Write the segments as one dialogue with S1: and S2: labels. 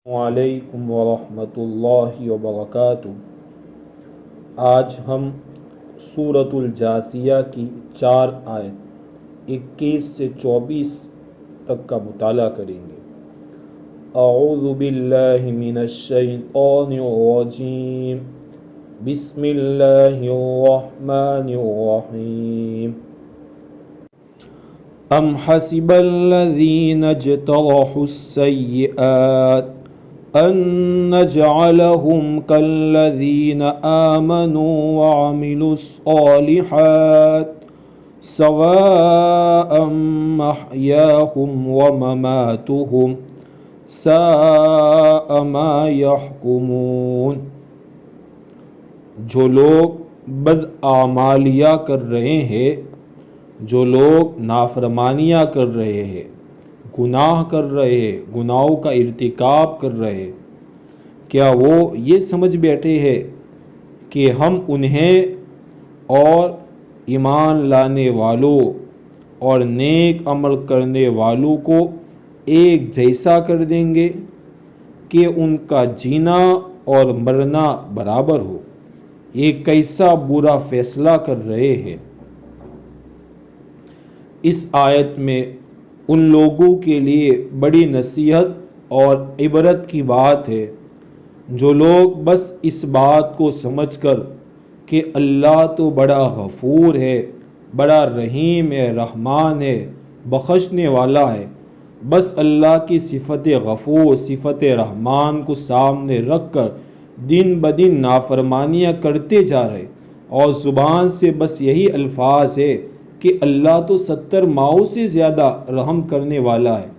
S1: وعلیکم ورحمۃ اللہ وبرکاتہ۔ آج ہم سورۃ الجاثیہ کی 4 آیت 21 سے 24 تک کا مطالعہ کریں گے۔ اعوذ باللہ من الشیطان الرجیم، بسم اللہ الرحمن الرحیم۔ ام حسب الذین اجترحوا السیئات ان نجعلهم كالذین آمنوا وعملوا الصالحات سواء محیاهم ومماتهم ساء ما يحکمون۔ جو لوگ بداعمالیاں کر رہے ہیں، جو لوگ نافرمانیاں کر رہے ہیں، گناہ کر رہے ہیں، گناہوں کا ارتکاب کر رہے ہیں، کیا وہ یہ سمجھ بیٹھے ہیں کہ ہم انہیں اور ایمان لانے والوں اور نیک عمل کرنے والوں کو ایک جیسا کر دیں گے کہ ان کا جینا اور مرنا برابر ہو؟ یہ کیسا برا فیصلہ کر رہے ہیں۔ اس آیت میں ان لوگوں کے لیے بڑی نصیحت اور عبرت کی بات ہے جو لوگ بس اس بات کو سمجھ کر کہ اللہ تو بڑا غفور ہے، بڑا رحیم ہے، رحمان ہے، بخشنے والا ہے، بس اللہ کی صفت غفور، صفت رحمان کو سامنے رکھ کر دن بدن نافرمانیاں کرتے جا رہے، اور زبان سے بس یہی الفاظ ہے کہ اللہ تو 70 ماؤں سے زیادہ رحم کرنے والا ہے،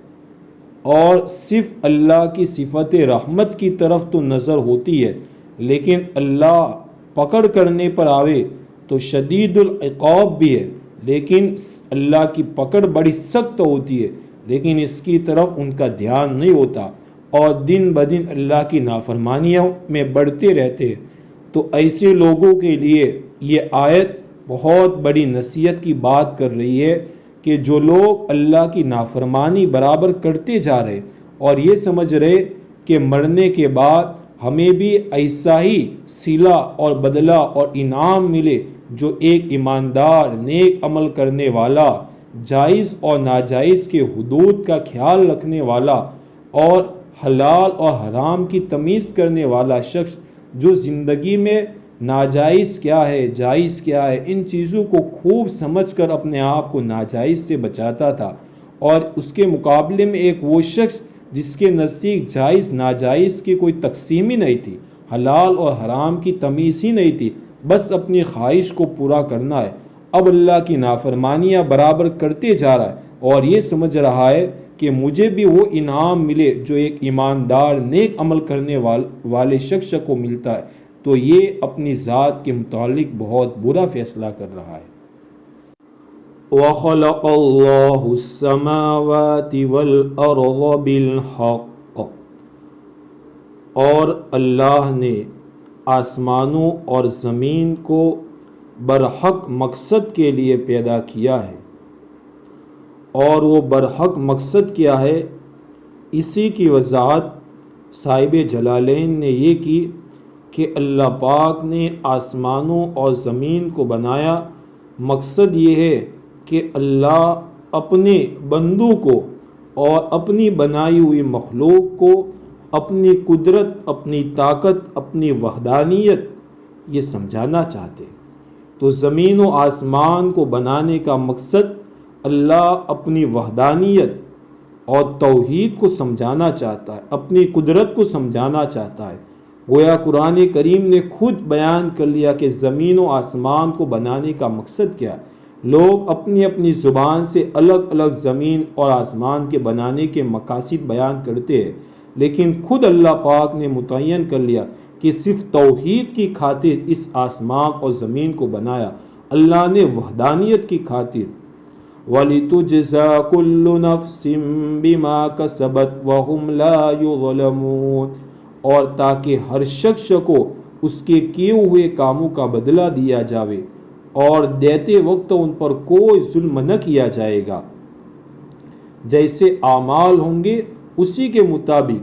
S1: اور صرف اللہ کی صفت رحمت کی طرف تو نظر ہوتی ہے، لیکن اللہ پکڑ کرنے پر آوے تو شدید العقاب بھی ہے، لیکن اللہ کی پکڑ بڑی سخت ہوتی ہے، لیکن اس کی طرف ان کا دھیان نہیں ہوتا اور دن بدن اللہ کی نافرمانیوں میں بڑھتے رہتے ہیں۔ تو ایسے لوگوں کے لیے یہ آیت بہت بڑی نصیحت کی بات کر رہی ہے کہ جو لوگ اللہ کی نافرمانی برابر کرتے جا رہے اور یہ سمجھ رہے کہ مرنے کے بعد ہمیں بھی ایسا ہی صلہ اور بدلہ اور انعام ملے جو ایک ایماندار نیک عمل کرنے والا، جائز اور ناجائز کے حدود کا خیال رکھنے والا اور حلال اور حرام کی تمیز کرنے والا شخص، جو زندگی میں ناجائز کیا ہے، جائز کیا ہے، ان چیزوں کو خوب سمجھ کر اپنے آپ کو ناجائز سے بچاتا تھا، اور اس کے مقابلے میں ایک وہ شخص جس کے نزدیک جائز ناجائز کی کوئی تقسیم ہی نہیں تھی، حلال اور حرام کی تمیز ہی نہیں تھی، بس اپنی خواہش کو پورا کرنا ہے، اب اللہ کی نافرمانیاں برابر کرتے جا رہا ہے اور یہ سمجھ رہا ہے کہ مجھے بھی وہ انعام ملے جو ایک ایماندار نیک عمل کرنے والے شخص کو ملتا ہے، تو یہ اپنی ذات کے متعلق بہت برا فیصلہ کر رہا ہے۔ وَخَلَقَ اللَّهُ السَّمَاوَاتِ وَالْأَرْضَ بِالْحَقِّ، اور اللہ نے آسمانوں اور زمین کو برحق مقصد کے لیے پیدا کیا ہے، اور وہ برحق مقصد کیا ہے، اسی کی وضاحت صاحب جلالین نے یہ کی کہ اللہ پاک نے آسمانوں اور زمین کو بنایا، مقصد یہ ہے کہ اللہ اپنے بندوں کو اور اپنی بنائی ہوئی مخلوق کو اپنی قدرت، اپنی طاقت، اپنی وحدانیت یہ سمجھانا چاہتے۔ تو زمین و آسمان کو بنانے کا مقصد اللہ اپنی وحدانیت اور توحید کو سمجھانا چاہتا ہے، اپنی قدرت کو سمجھانا چاہتا ہے۔ گویا قرآن کریم نے خود بیان کر لیا کہ زمین و آسمان کو بنانے کا مقصد کیا ہے۔ لوگ اپنی اپنی زبان سے الگ الگ زمین اور آسمان کے بنانے کے مقاصد بیان کرتے ہیں، لیکن خود اللہ پاک نے متعین کر لیا کہ صرف توحید کی خاطر اس آسمان اور زمین کو بنایا، اللہ نے وحدانیت کی خاطر۔ وَلِتُجْزَى كُلُّ نَفْسٍ بِمَا كَسَبَتْ وَهُمْ لَا يُظْلَمُونَ، اور تاکہ ہر شخص کو اس کے کیے ہوئے کاموں کا بدلہ دیا جاوے اور دیتے وقت ان پر کوئی ظلم نہ کیا جائے گا۔ جیسے اعمال ہوں گے اسی کے مطابق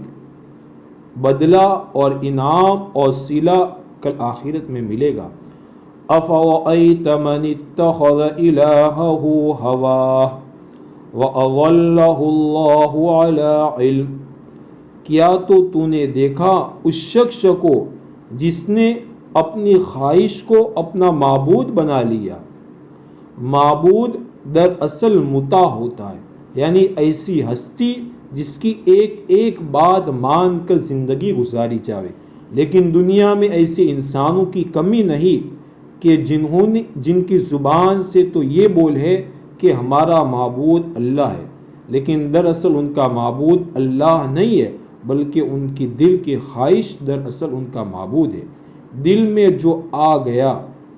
S1: بدلہ اور انعام اور صلہ کل آخرت میں ملے گا۔ افرأیت من اتخذ الہہ ہواہ وَأَضَلَّهُ اللَّهُ عَلَىٰ عِلْمٍ، کیا تو نے دیکھا اس شخص کو جس نے اپنی خواہش کو اپنا معبود بنا لیا۔ معبود دراصل مطاع ہوتا ہے، یعنی ایسی ہستی جس کی ایک ایک بات مان کر زندگی گزاری جاوے۔ لیکن دنیا میں ایسے انسانوں کی کمی نہیں کہ جن کی زبان سے تو یہ بول ہے کہ ہمارا معبود اللہ ہے، لیکن دراصل ان کا معبود اللہ نہیں ہے، بلکہ ان کی دل کی خواہش دراصل ان کا معبود ہے۔ دل میں جو آ گیا،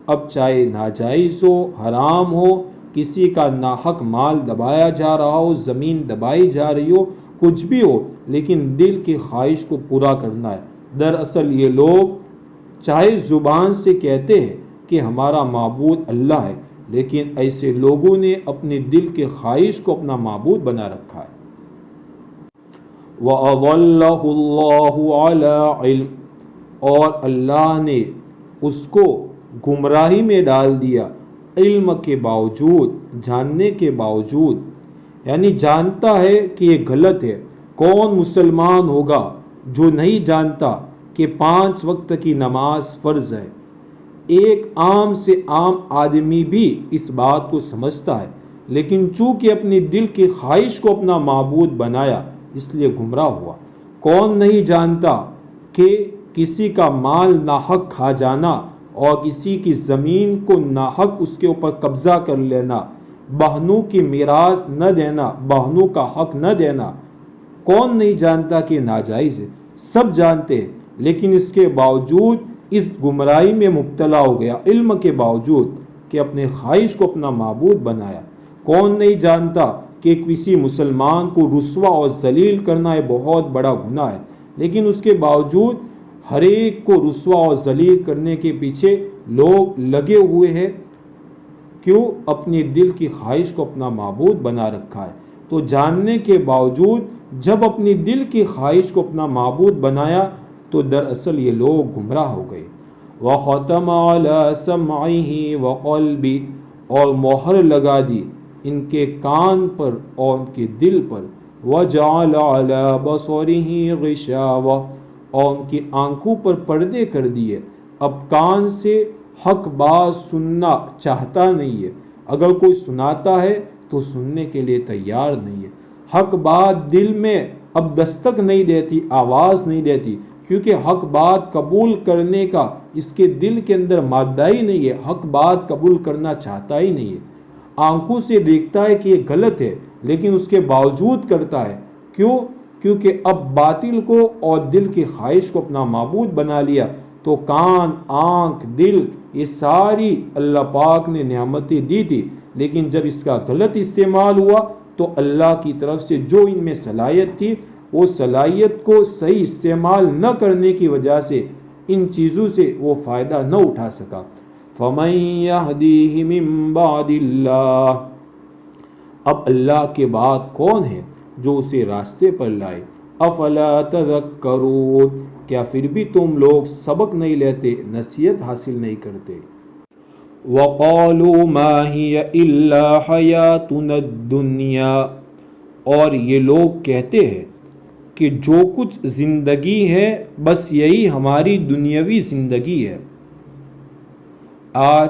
S1: اب چاہے ناجائز ہو، حرام ہو، کسی کا ناحق مال دبایا جا رہا ہو، زمین دبائی جا رہی ہو، کچھ بھی ہو، لیکن دل کی خواہش کو پورا کرنا ہے۔ دراصل یہ لوگ چاہے زبان سے کہتے ہیں کہ ہمارا معبود اللہ ہے، لیکن ایسے لوگوں نے اپنے دل کے خواہش کو اپنا معبود بنا رکھا ہے۔ وَأَضَلَّهُ اللَّهُ عَلَىٰ عِلْمٍ، اور اللہ نے اس کو گمراہی میں ڈال دیا علم کے باوجود، جاننے کے باوجود، یعنی جانتا ہے کہ یہ غلط ہے۔ کون مسلمان ہوگا جو نہیں جانتا کہ 5 وقت کی نماز فرض ہے؟ ایک عام سے عام آدمی بھی اس بات کو سمجھتا ہے، لیکن چونکہ اپنی دل کی خواہش کو اپنا معبود بنایا اس لیے گمراہ ہوا۔ کون نہیں جانتا کہ کسی کا مال ناحق کھا جانا اور کسی کی زمین کو ناحق اس کے اوپر قبضہ کر لینا، بہنوں کی میراث نہ دینا، بہنوں کا حق نہ دینا، کون نہیں جانتا کہ ناجائز ہے؟ سب جانتے ہیں، لیکن اس کے باوجود اس گمراہی میں مبتلا ہو گیا، علم کے باوجود کہ اپنے خواہش کو اپنا معبود بنایا۔ کون نہیں جانتا کہ کسی مسلمان کو رسوا اور ذلیل کرنا ایک بہت بڑا گناہ ہے، لیکن اس کے باوجود ہر ایک کو رسوا اور ذلیل کرنے کے پیچھے لوگ لگے ہوئے ہیں۔ کیوں؟ اپنی دل کی خواہش کو اپنا معبود بنا رکھا ہے۔ تو جاننے کے باوجود جب اپنی دل کی خواہش کو اپنا معبود بنایا تو دراصل یہ لوگ گمراہ ہو گئے۔ وَخَتَمَ عَلَىٰ سَمْعِهِ وَقَلْبِهِ، اور مہر لگا دی ان کے کان پر اور ان کے دل پر، وَجَعَلَ عَلَىٰ بَصَرِهِ غِشَاوَةً، اور ان کی آنکھوں پر پردے کر دیے۔ اب کان سے حق بات سننا چاہتا نہیں ہے، اگر کوئی سناتا ہے تو سننے کے لیے تیار نہیں ہے۔ حق بات دل میں اب دستک نہیں دیتی، آواز نہیں دیتی، کیونکہ حق بات قبول کرنے کا اس کے دل کے اندر مادہ ہی نہیں ہے، حق بات قبول کرنا چاہتا ہی نہیں ہے۔ آنکھوں سے دیکھتا ہے کہ یہ غلط ہے، لیکن اس کے باوجود کرتا ہے۔ کیوں؟ کیونکہ اب باطل کو اور دل کی خواہش کو اپنا معبود بنا لیا۔ تو کان، آنکھ، دل، یہ ساری اللہ پاک نے نعمتیں دی تھی، لیکن جب اس کا غلط استعمال ہوا تو اللہ کی طرف سے جو ان میں صلاحیت تھی، وہ صلاحیت کو صحیح استعمال نہ کرنے کی وجہ سے ان چیزوں سے وہ فائدہ نہ اٹھا سکا۔ فَمَن يَهْدِيهِ مِن بَعْدِ اللَّهِ، اب اللہ کے بعد کون ہے جو اسے راستے پر لائے؟ أَفَلَا تَذَكَّرُونَ، کیا پھر بھی تم لوگ سبق نہیں لیتے، نصیحت حاصل نہیں کرتے؟ وَقَالُوا مَا هِيَ إِلَّا حَيَاتُنَا الدُّنْيَا، اور یہ لوگ کہتے ہیں کہ جو کچھ زندگی ہے بس یہی ہماری دنیاوی زندگی ہے۔ آج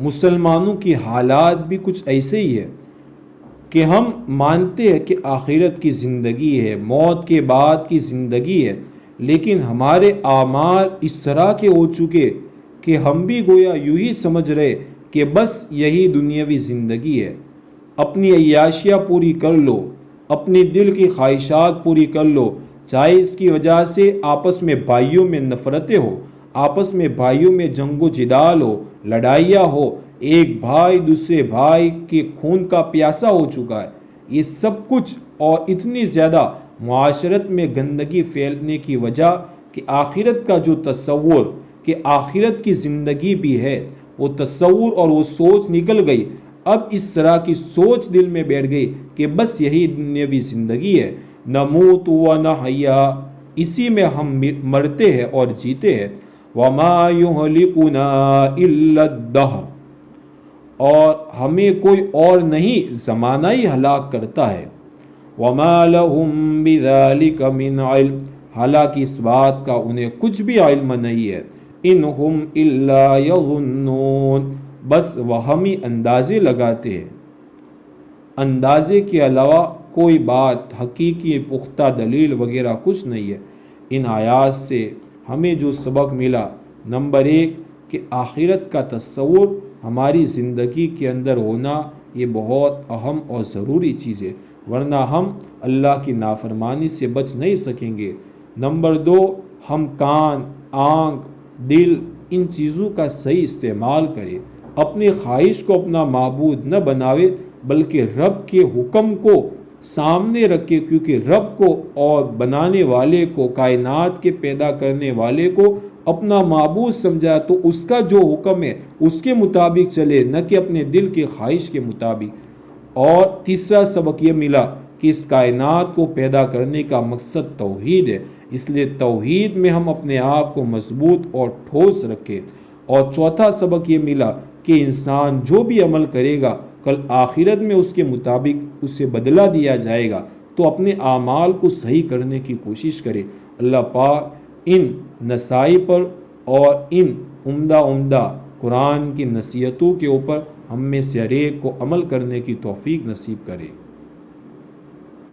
S1: مسلمانوں کی حالات بھی کچھ ایسے ہی ہے کہ ہم مانتے ہیں کہ آخرت کی زندگی ہے، موت کے بعد کی زندگی ہے، لیکن ہمارے اعمال اس طرح کے ہو چکے کہ ہم بھی گویا یوں ہی سمجھ رہے کہ بس یہی دنیاوی زندگی ہے۔ اپنی عیاشیاں پوری کر لو، اپنی دل کی خواہشات پوری کر لو، چاہے اس کی وجہ سے آپس میں بھائیوں میں نفرتیں ہو، آپس میں بھائیوں میں جنگ و جدال ہو، لڑائیاں ہو، ایک بھائی دوسرے بھائی کے خون کا پیاسا ہو چکا ہے۔ یہ سب کچھ اور اتنی زیادہ معاشرت میں گندگی پھیلنے کی وجہ کہ آخرت کا جو تصور کہ آخرت کی زندگی بھی ہے، وہ تصور اور وہ سوچ نکل گئی۔ اب اس طرح کی سوچ دل میں بیٹھ گئی کہ بس یہی دنیاوی زندگی ہے، نموت و نحیا، اسی میں ہم مرتے ہیں اور جیتے ہیں۔ وما یہلکنا الا الدہر، اور ہمیں کوئی اور نہیں زمانہ ہی ہلاک کرتا ہے۔ وما لہم بذالک من علم، حالانکہ اس بات کا انہیں کچھ بھی علم نہیں ہے۔ ان ہم الا یظنون، بس وہمی اندازے لگاتے ہیں، اندازے کے علاوہ کوئی بات حقیقی پختہ دلیل وغیرہ کچھ نہیں ہے۔ ان آیات سے ہمیں جو سبق ملا، نمبر 1 کہ آخرت کا تصور ہماری زندگی کے اندر ہونا یہ بہت اہم اور ضروری چیز ہے، ورنہ ہم اللہ کی نافرمانی سے بچ نہیں سکیں گے۔ نمبر 2، ہم کان، آنکھ، دل، ان چیزوں کا صحیح استعمال کریں، اپنی خواہش کو اپنا معبود نہ بناوے بلکہ رب کے حکم کو سامنے رکھے، کیونکہ رب کو اور بنانے والے کو، کائنات کے پیدا کرنے والے کو اپنا معبود سمجھا تو اس کا جو حکم ہے اس کے مطابق چلے، نہ کہ اپنے دل کی خواہش کے مطابق۔ اور تیسرا سبق یہ ملا کہ اس کائنات کو پیدا کرنے کا مقصد توحید ہے، اس لیے توحید میں ہم اپنے آپ کو مضبوط اور ٹھوس رکھیں۔ اور چوتھا سبق یہ ملا کہ انسان جو بھی عمل کرے گا کل آخرت میں اس کے مطابق اسے بدلہ دیا جائے گا، تو اپنے اعمال کو صحیح کرنے کی کوشش کرے۔ اللہ پاک ان نصائح پر اور ان عمدہ قرآن کی نصیحتوں کے اوپر ہم میں سے ہر ایک کو عمل کرنے کی توفیق نصیب کرے۔